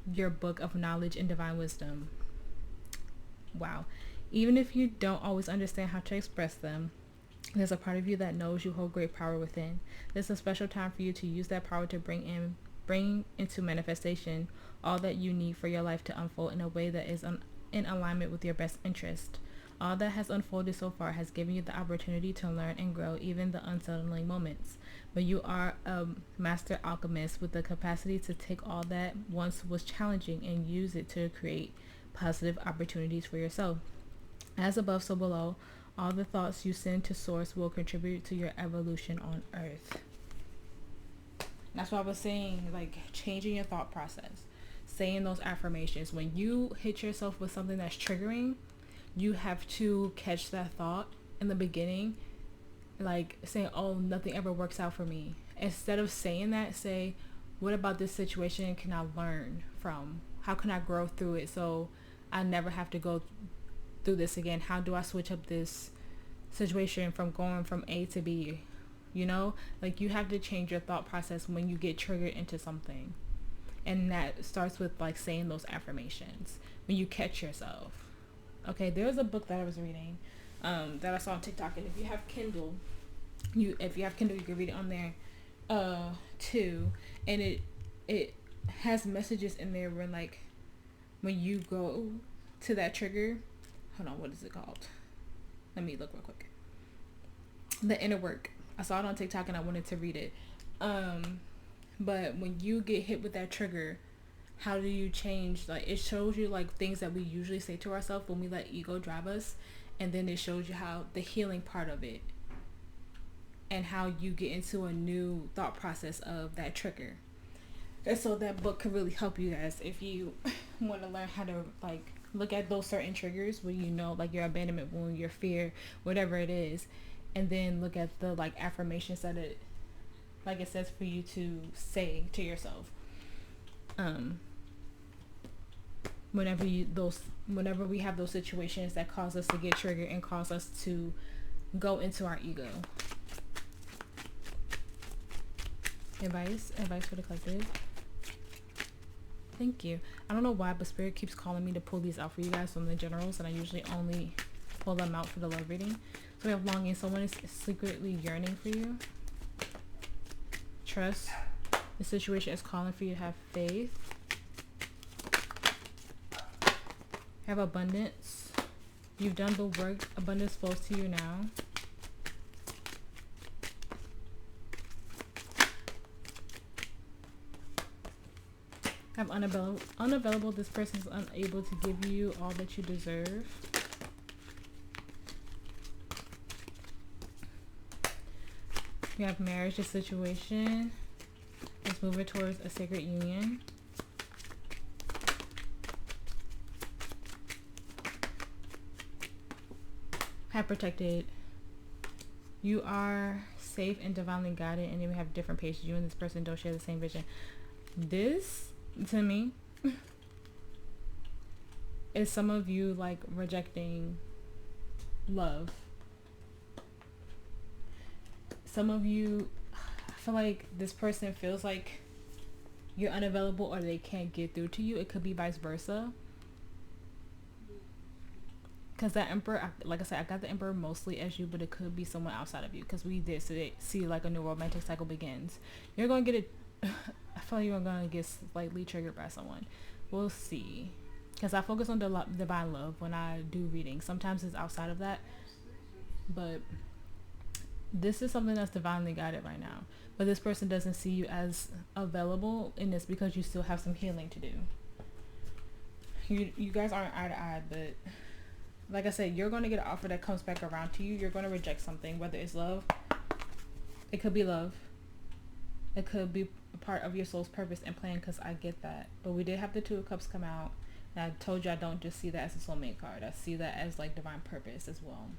your book of knowledge and divine wisdom. Wow. Even if you don't always understand how to express them, there's a part of you that knows you hold great power within. This is a special time for you to use that power to bring into manifestation all that you need for your life to unfold in a way that is in alignment with your best interest. All that has unfolded so far has given you the opportunity to learn and grow, even the unsettling moments. But you are a master alchemist with the capacity to take all that once was challenging and use it to create positive opportunities for yourself. As above, so below, all the thoughts you send to source will contribute to your evolution on earth. That's what I was saying, like changing your thought process. Saying those affirmations. When you hit yourself with something that's triggering, you have to catch that thought in the beginning, like saying, oh, nothing ever works out for me. Instead of saying that, say, what about this situation can I learn from? How can I grow through it so I never have to go through this again? How do I switch up this situation from going from A to B? You know, like you have to change your thought process when you get triggered into something. And that starts with like saying those affirmations when you catch yourself. Okay, there's a book that I was reading. that I saw on TikTok. And if you have Kindle, you can read it on there too. And it has messages in there where, like, when you go to that trigger, hold on, what is it called? Let me look real quick. The inner work. I saw it on TikTok and I wanted to read it. But when you get hit with that trigger, how do you change? Like, it shows you, like, things that we usually say to ourselves when we let ego drive us, and then it shows you how the healing part of it, and how you get into a new thought process of that trigger. And so that book can really help you guys if you want to learn how to, like, look at those certain triggers where, you know, like your abandonment wound, your fear, whatever it is, and then look at the, like, affirmations that it, like, it says for you to say to yourself. Whenever we have those situations that cause us to get triggered and cause us to go into our ego. Advice for the collective. Thank you. I don't know why, but Spirit keeps calling me to pull these out for you guys from the generals, and I usually only pull them out for the love reading. So we have longing. Someone is secretly yearning for you. Trust. The situation is calling for you to have faith. Have abundance. You've done the work. Abundance flows to you now. Have unavailable. This person is unable to give you all that you deserve. You have marriage. The situation is moving towards a sacred union. Have protected. You are safe and divinely guided, and then we have different pages. You and this person don't share the same vision. This, to me, is some of you, like, rejecting love. Some of you, I feel like this person feels like you're unavailable or they can't get through to you. It could be vice versa. Because that Emperor, like I said, I got the Emperor mostly as you, but it could be someone outside of you. Because we did see like a new romantic cycle begins. You're going to get it. I feel like you're going to get slightly triggered by someone. We'll see. Because I focus on divine love when I do readings. Sometimes it's outside of that. But this is something that's divinely guided right now. But this person doesn't see you as available in this because you still have some healing to do. You guys aren't eye to eye, but like I said, you're going to get an offer that comes back around to you. You're going to reject something, whether it's love. It could be love. It could be a part of your soul's purpose and plan, because I get that. But we did have the Two of Cups come out. And I told you I don't just see that as a soulmate card. I see that as, like, divine purpose as well.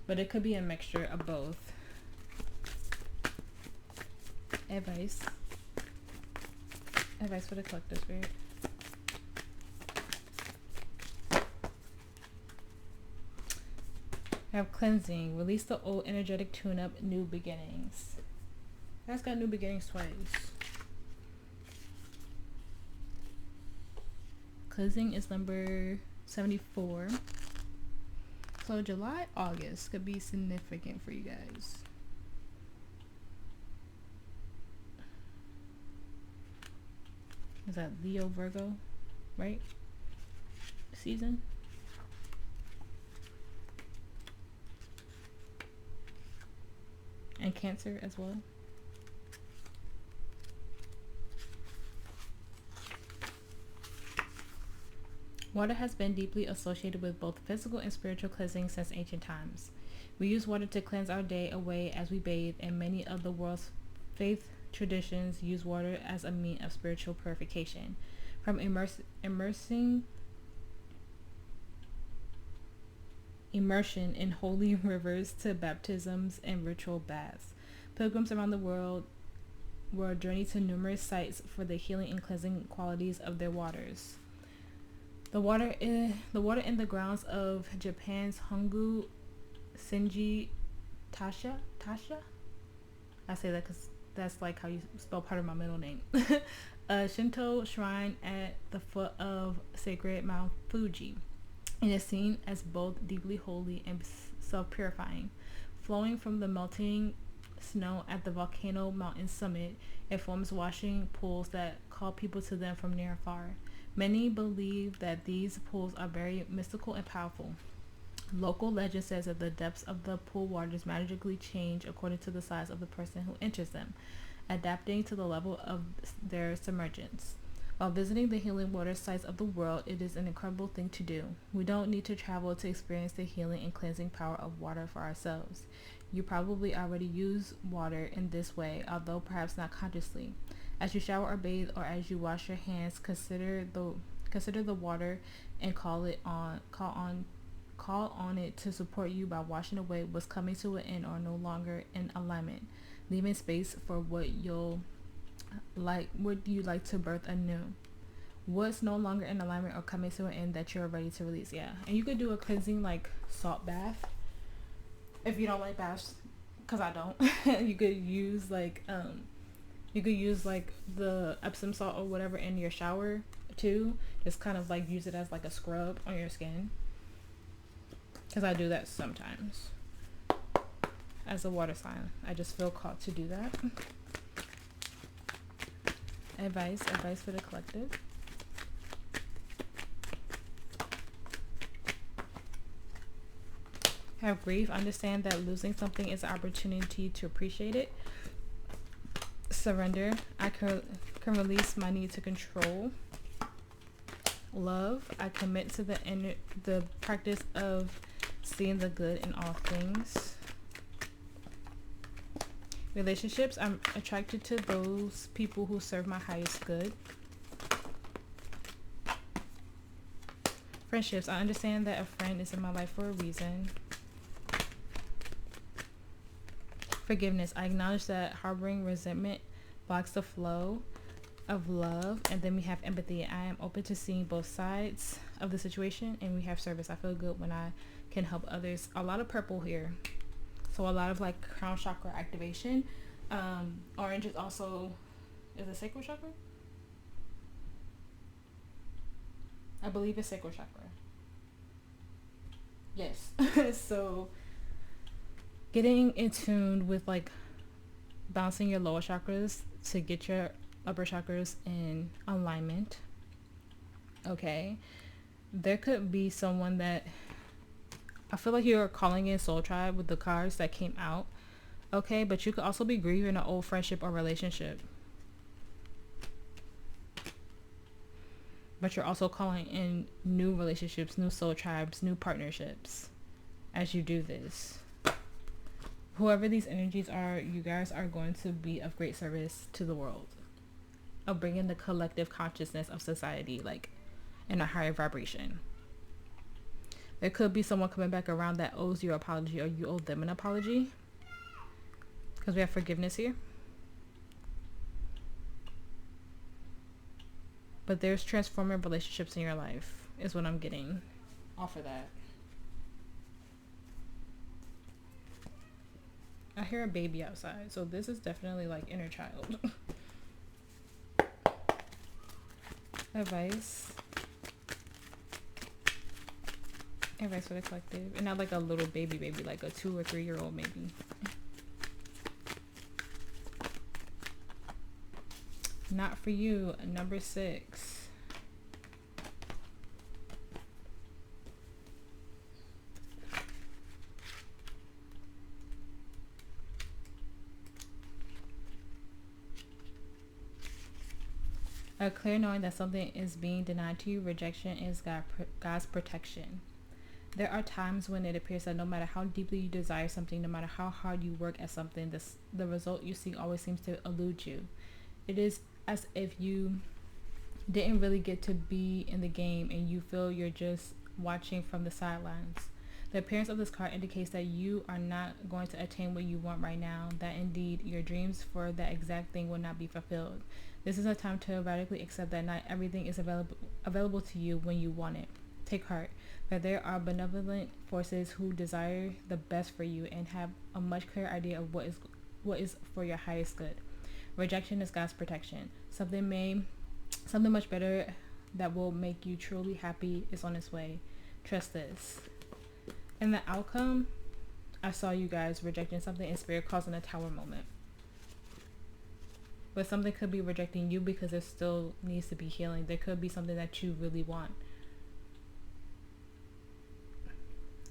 But it could be a mixture of both. Advice for the collective spirit. Have cleansing. Release the old energetic tune-up. New beginnings. That's got new beginnings twice. Cleansing is number 74. So July, August could be significant for you guys. Is that Leo, Virgo, right? Season? And Cancer as well. Water has been deeply associated with both physical and spiritual cleansing since ancient times. We use water to cleanse our day away as we bathe, and many of the world's faith traditions use water as a means of spiritual purification. From immersion in holy rivers to baptisms and ritual baths, pilgrims around the world will journey to numerous sites for the healing and cleansing qualities of their waters. The water in the grounds of Japan's Hongu Senji Tasha. I say that because that's like how you spell part of my middle name. A Shinto shrine at the foot of sacred Mount Fuji. It is seen as both deeply holy and self-purifying. Flowing from the melting snow at the volcano mountain summit, it forms washing pools that call people to them from near and far. Many believe that these pools are very mystical and powerful. Local legend says that the depths of the pool waters magically change according to the size of the person who enters them, adapting to the level of their submergence. While visiting the healing water sites of the world, it is an incredible thing to do. We don't need to travel to experience the healing and cleansing power of water for ourselves. You probably already use water in this way, although perhaps not consciously. As you shower or bathe, or as you wash your hands, consider the water and call on it to support you by washing away what's coming to an end or no longer in alignment, leaving space for what you like to birth anew. What's no longer in alignment or coming to an end that you're ready to release. Yeah. And you could do a cleansing like salt bath if you don't like baths, because I don't. You could use like the Epsom salt or whatever in your shower too. Just kind of like use it as like a scrub on your skin, because I do that sometimes. As a water sign, I just feel called to do that. Advice for the collective. Have grief. Understand that losing something is an opportunity to appreciate it. Surrender. I can release my need to control. Love. I commit to the practice of seeing the good in all things. Relationships. I'm attracted to those people who serve my highest good. Friendships. I understand that a friend is in my life for a reason. Forgiveness. I acknowledge that harboring resentment blocks the flow of love. And then we have empathy. I am open to seeing both sides of the situation. And we have service. I feel good when I can help others. A lot of purple here. So a lot of like crown chakra activation. Orange is also, is it sacral chakra? I believe it's sacral chakra. Yes. So getting in tune with like balancing your lower chakras to get your upper chakras in alignment. Okay. There could be someone that I feel like you're calling in soul tribe with the cards that came out. Okay, but you could also be grieving an old friendship or relationship. But you're also calling in new relationships, new soul tribes, new partnerships as you do this. Whoever these energies are, you guys are going to be of great service to the world. Of bringing the collective consciousness of society like in a higher vibration. There could be someone coming back around that owes you an apology, or you owe them an apology. Because we have forgiveness here. But there's transforming relationships in your life, is what I'm getting off of that. I hear a baby outside, so this is definitely like inner child. Advice for the collective. And not like a little baby, like a 2 or 3 year old maybe. Not for you. Number 6. A clear knowing that something is being denied to you. Rejection is God's protection. There are times when it appears that no matter how deeply you desire something, no matter how hard you work at something, the result you seek always seems to elude you. It is as if you didn't really get to be in the game and you feel you're just watching from the sidelines. The appearance of this card indicates that you are not going to attain what you want right now, that indeed your dreams for that exact thing will not be fulfilled. This is a time to radically accept that not everything is available to you when you want it. Take heart that there are benevolent forces who desire the best for you and have a much clearer idea of what is for your highest good. Rejection is God's protection. Something much better that will make you truly happy is on its way. Trust this. And the outcome, I saw you guys rejecting something in spirit, causing a tower moment. But something could be rejecting you because there still needs to be healing. There could be something that you really want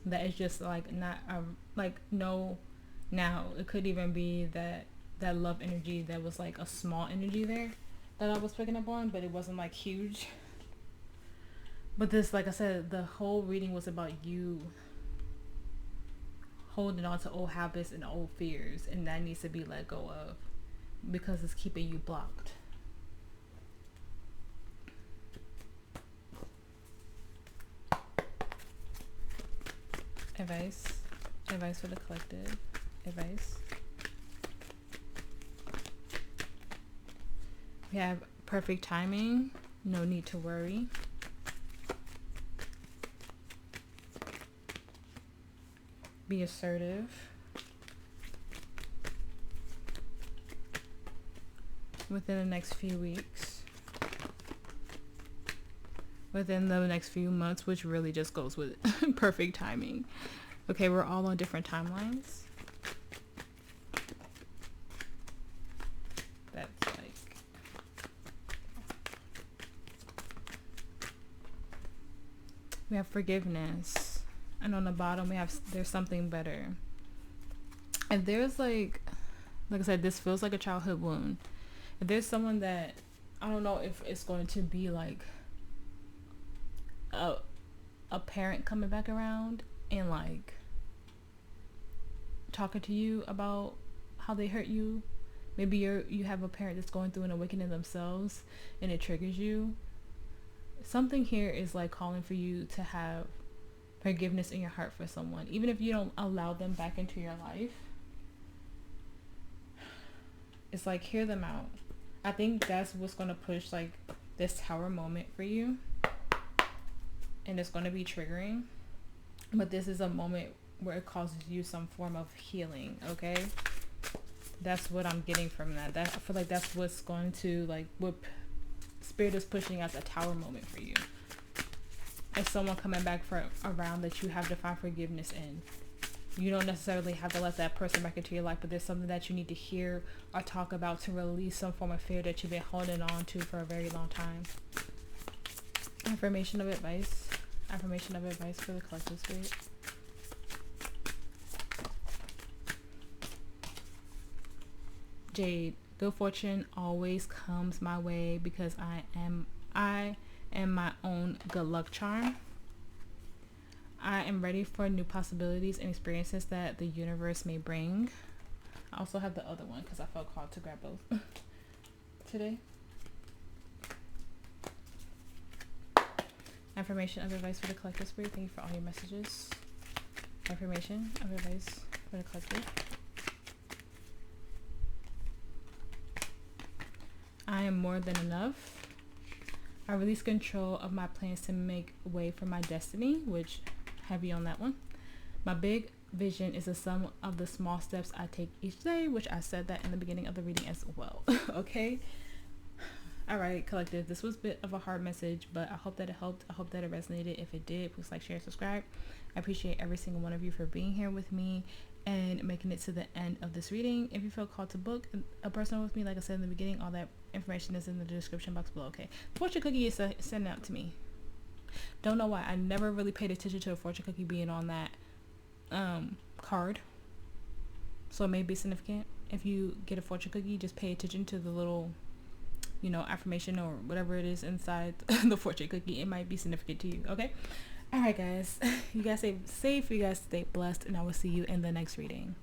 that is just like not like no now. It could even be that love energy that was like a small energy there that I was picking up on, but it wasn't like huge. But this, like I said, the whole reading was about you holding on to old habits and old fears, and that needs to be let go of because it's keeping you blocked. Advice for the collective. Advice. We have perfect timing, no need to worry. Be assertive. Within the next few weeks. Within the next few months, which really just goes with perfect timing. Okay, we're all on different timelines. That's like... We have forgiveness. And on the bottom, there's something better. And there's like I said, this feels like a childhood wound. If there's someone that, I don't know if it's going to be like a parent coming back around and like talking to you about how they hurt you. Maybe you have a parent that's going through an awakening themselves and it triggers you. Something here is like calling for you to have forgiveness in your heart for someone, even if you don't allow them back into your life. It's like, hear them out. I think that's what's going to push like this tower moment for you, and it's going to be triggering, but this is a moment where it causes you some form of healing. Okay, that's what I'm getting from that. I feel like that's what's going to like what Spirit is pushing as a tower moment for you. It's someone coming back around that you have to find forgiveness in. You don't necessarily have to let that person back into your life, but there's something that you need to hear or talk about to release some form of fear that you've been holding on to for a very long time. Affirmation of advice. Affirmation of advice for the collective spirit. Jade. Good fortune always comes my way because I am my own good luck charm. I am ready for new possibilities and experiences that the universe may bring. I also have the other one because I felt called to grab both today. Affirmation of advice for the collective spirit. Thank you for all your messages. Affirmation of advice for the collective. I am more than enough. I release control of my plans to make way for my destiny, which heavy on that one. My big vision is the sum of the small steps I take each day, which I said that in the beginning of the reading as well. Okay. All right, collective. This was a bit of a hard message, but I hope that it helped. I hope that it resonated. If it did, please like, share, subscribe. I appreciate every single one of you for being here with me and making it to the end of this reading. If you feel called to book a person with me, like I said in the beginning, all that information is in the description box below. Okay, fortune cookie is sent out to me. Don't know why. I never really paid attention to a fortune cookie being on that card, so it may be significant. If you get a fortune cookie, just pay attention to the little, affirmation or whatever it is inside the fortune cookie. It might be significant to you. Okay. All right, guys. You guys stay safe. You guys stay blessed, and I will see you in the next reading.